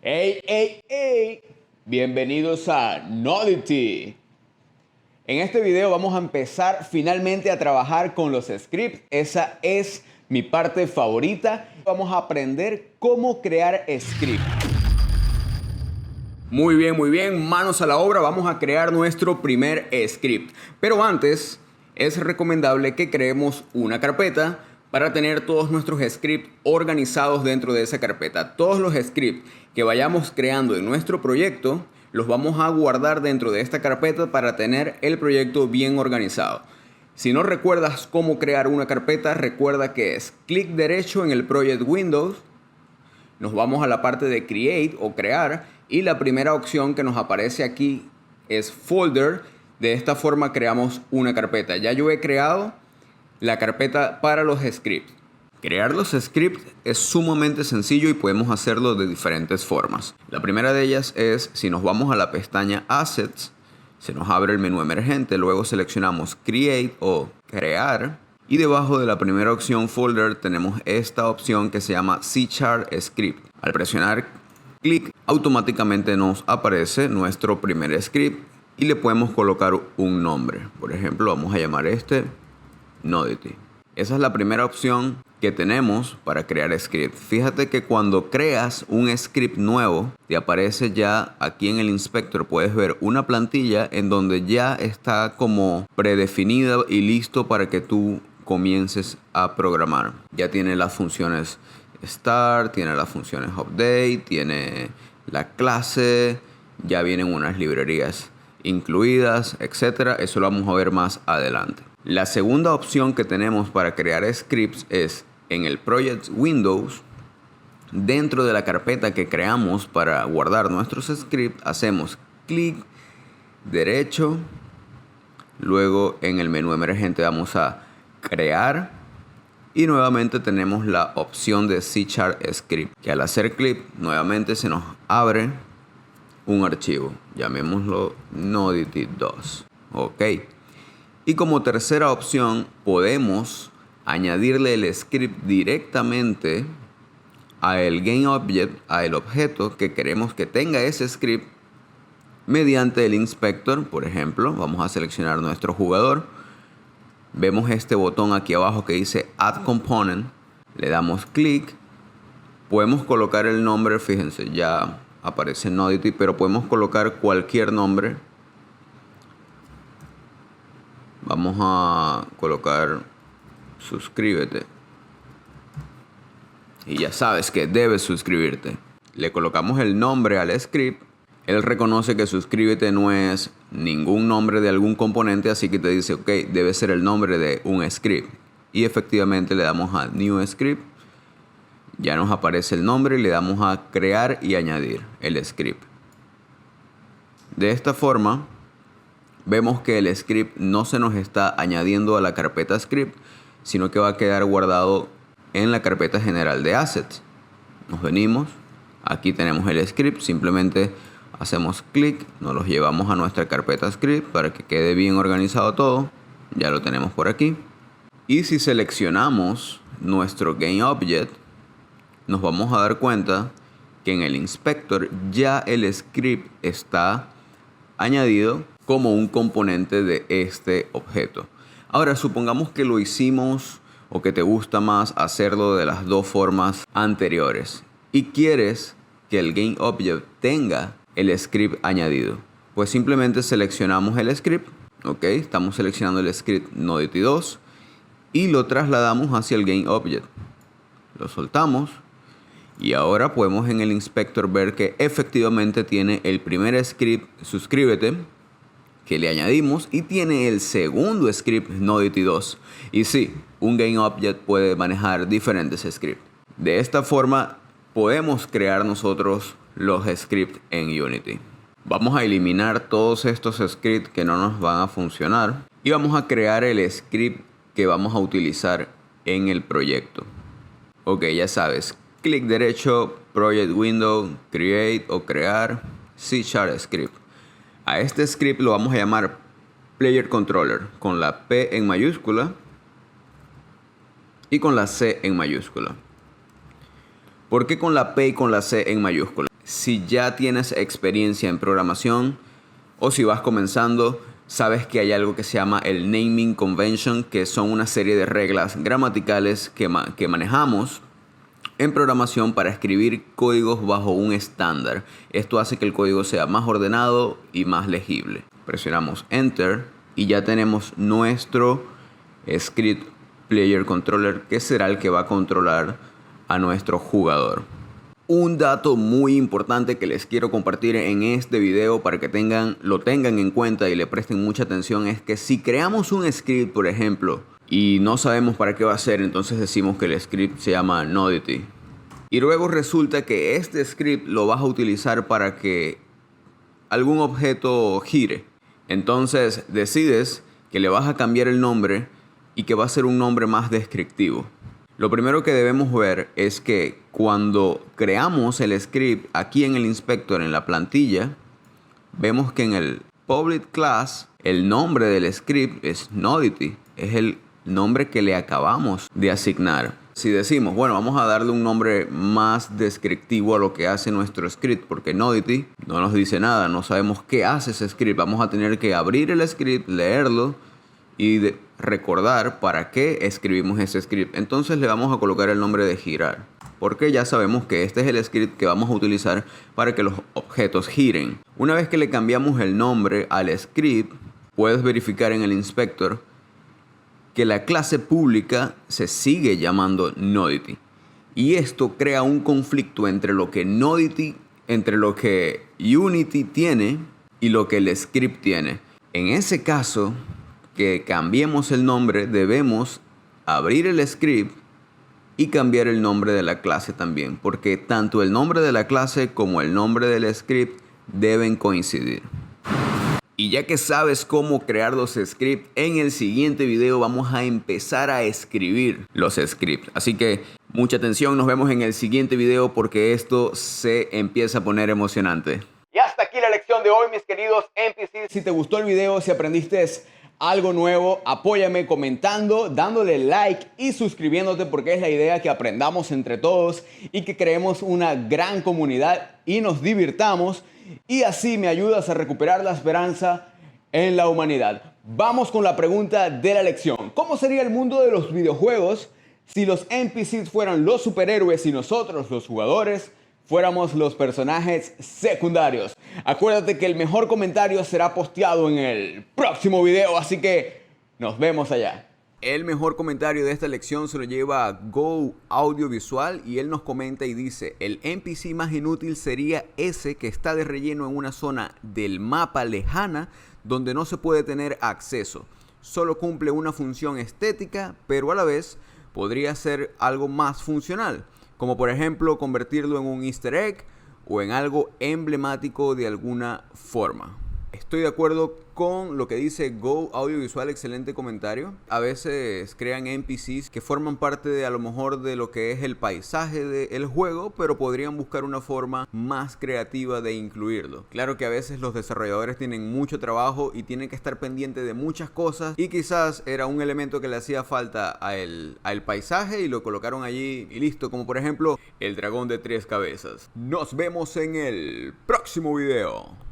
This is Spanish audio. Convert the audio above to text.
¡Ey, ey, ey! Bienvenidos a Nodity. En este video vamos a empezar finalmente a trabajar con los scripts. Esa es mi parte favorita. Vamos a aprender cómo crear scripts. Muy bien, manos a la obra. Vamos a crear nuestro primer script. Pero antes, es recomendable que creemos una carpeta para tener todos nuestros scripts organizados dentro de esa carpeta. Todos los scripts que vayamos creando en nuestro proyecto los vamos a guardar dentro de esta carpeta para tener el proyecto bien organizado. Si no recuerdas cómo crear una carpeta, recuerda que es clic derecho en el Project Windows. Nos vamos a la parte de Create o Crear y la primera opción que nos aparece aquí es Folder. De esta forma creamos una carpeta. Ya yo he creado la carpeta para los scripts. Crear los scripts es sumamente sencillo y podemos hacerlo de diferentes formas. La primera de ellas es si nos vamos a la pestaña Assets, se nos abre el menú emergente, luego seleccionamos Create o Crear y debajo de la primera opción Folder tenemos esta opción que se llama C# Script. Al presionar clic automáticamente nos aparece nuestro primer script y le podemos colocar un nombre. Por ejemplo, vamos a llamar este Nodity. Esa es la primera opción que tenemos para crear script. Fíjate que cuando creas un script nuevo, te aparece ya aquí en el inspector, puedes ver una plantilla en donde ya está como predefinida y listo para que tú comiences a programar. Ya tiene las funciones start, tiene las funciones update, tiene la clase, ya vienen unas librerías incluidas, etcétera. Eso lo vamos a ver más adelante. La segunda opción que tenemos para crear scripts es en el Project Windows. Dentro de la carpeta que creamos para guardar nuestros scripts, hacemos clic derecho. Luego en el menú emergente vamos a crear. Y nuevamente tenemos la opción de C# Script. Que al hacer clic nuevamente se nos abre un archivo. Llamémoslo Nodity 2. Ok. Y como tercera opción podemos añadirle el script directamente a el GameObject, a el objeto que queremos que tenga ese script mediante el inspector. Por ejemplo, vamos a seleccionar nuestro jugador. Vemos este botón aquí abajo que dice Add Component. Le damos clic. Podemos colocar el nombre, fíjense, ya aparece Nodity, pero podemos colocar cualquier nombre. Vamos a colocar suscríbete. Y ya sabes que debes suscribirte. Le colocamos el nombre al script. Él reconoce que suscríbete no es ningún nombre de algún componente, así que te dice, ok, debe ser el nombre de un script. Y efectivamente le damos a New Script. Ya nos aparece el nombre y le damos a crear y añadir el script. De esta forma vemos que el script no se nos está añadiendo a la carpeta script, sino que va a quedar guardado en la carpeta general de assets. Nos venimos, aquí tenemos el script, simplemente hacemos clic, nos los llevamos a nuestra carpeta script para que quede bien organizado todo. Ya lo tenemos por aquí. Y si seleccionamos nuestro GameObject, nos vamos a dar cuenta que en el inspector ya el script está añadido como un componente de este objeto. Ahora, supongamos que lo hicimos o que te gusta más hacerlo de las dos formas anteriores y quieres que el GameObject tenga el script añadido. Pues simplemente seleccionamos el script. Ok, estamos seleccionando el script Nodity 2 y lo trasladamos hacia el GameObject. Lo soltamos. Y ahora podemos en el inspector ver que efectivamente tiene el primer script, suscríbete, que le añadimos, y tiene el segundo script, Nodity 2. Y sí, un GameObject puede manejar diferentes scripts. De esta forma podemos crear nosotros los scripts en Unity. Vamos a eliminar todos estos scripts que no nos van a funcionar y vamos a crear el script que vamos a utilizar en el proyecto. Ok, ya sabes. Clic derecho, Project Window, Create o Crear, C# Script. A este script lo vamos a llamar Player Controller, con la P en mayúscula y con la C en mayúscula. ¿Por qué con la P y con la C en mayúscula? si ya tienes experiencia en programación o si vas comenzando, sabes que hay algo que se llama el naming convention, que son una serie de reglas gramaticales que manejamos en programación para escribir códigos bajo un estándar. Esto hace que el código sea más ordenado y más legible. Presionamos Enter y ya tenemos nuestro script player controller, que será el que va a controlar a nuestro jugador. Un dato muy importante que les quiero compartir en este video para que lo tengan en cuenta y le presten mucha atención es que si creamos un script, por ejemplo, y no sabemos para qué va a ser, entonces decimos que el script se llama Nodity. Y luego resulta que este script lo vas a utilizar para que algún objeto gire. Entonces decides que le vas a cambiar el nombre y que va a ser un nombre más descriptivo. Lo primero que debemos ver es que cuando creamos el script aquí en el inspector, en la plantilla, vemos que en el public class el nombre del script es Nodity. Es el nombre que le acabamos de asignar. Si decimos, bueno, vamos a darle un nombre más descriptivo a lo que hace nuestro script, porque Nodity no nos dice nada, no sabemos qué hace ese script. Vamos a tener que abrir el script, leerlo y recordar para qué escribimos ese script. Entonces le vamos a colocar el nombre de girar, porque ya sabemos que este es el script que vamos a utilizar para que los objetos giren. Una vez que le cambiamos el nombre al script, puedes verificar en el inspector que la clase pública se sigue llamando Nodity. Y esto crea un conflicto entre lo que Unity tiene y lo que el script tiene. En ese caso, que cambiemos el nombre, debemos abrir el script y cambiar el nombre de la clase también, porque tanto el nombre de la clase como el nombre del script deben coincidir. Y ya que sabes cómo crear los scripts, en el siguiente video vamos a empezar a escribir los scripts. Así que mucha atención, nos vemos en el siguiente video porque esto se empieza a poner emocionante. Y hasta aquí la lección de hoy, mis queridos NPCs. Si te gustó el video, si aprendiste algo nuevo, apóyame comentando, dándole like y suscribiéndote, porque es la idea que aprendamos entre todos y que creemos una gran comunidad y nos divirtamos, y así me ayudas a recuperar la esperanza en la humanidad. Vamos con la pregunta de la lección. ¿Cómo sería el mundo de los videojuegos si los NPCs fueran los superhéroes y nosotros, los jugadores, fuéramos los personajes secundarios? Acuérdate que el mejor comentario será posteado en el próximo video, así que nos vemos allá. El mejor comentario de esta lección se lo lleva Go Audiovisual y él nos comenta y dice: el NPC más inútil sería ese que está de relleno en una zona del mapa lejana donde no se puede tener acceso. Solo cumple una función estética, pero a la vez podría ser algo más funcional, como por ejemplo convertirlo en un easter egg o en algo emblemático de alguna forma. Estoy de acuerdo con lo que dice Go Audiovisual, excelente comentario. A veces crean NPCs que forman parte de a lo mejor de lo que es el paisaje del juego, pero podrían buscar una forma más creativa de incluirlo. Claro que a veces los desarrolladores tienen mucho trabajo y tienen que estar pendientes de muchas cosas, y quizás era un elemento que le hacía falta al paisaje y lo colocaron allí y listo, como por ejemplo el dragón de 3 cabezas. Nos vemos en el próximo video.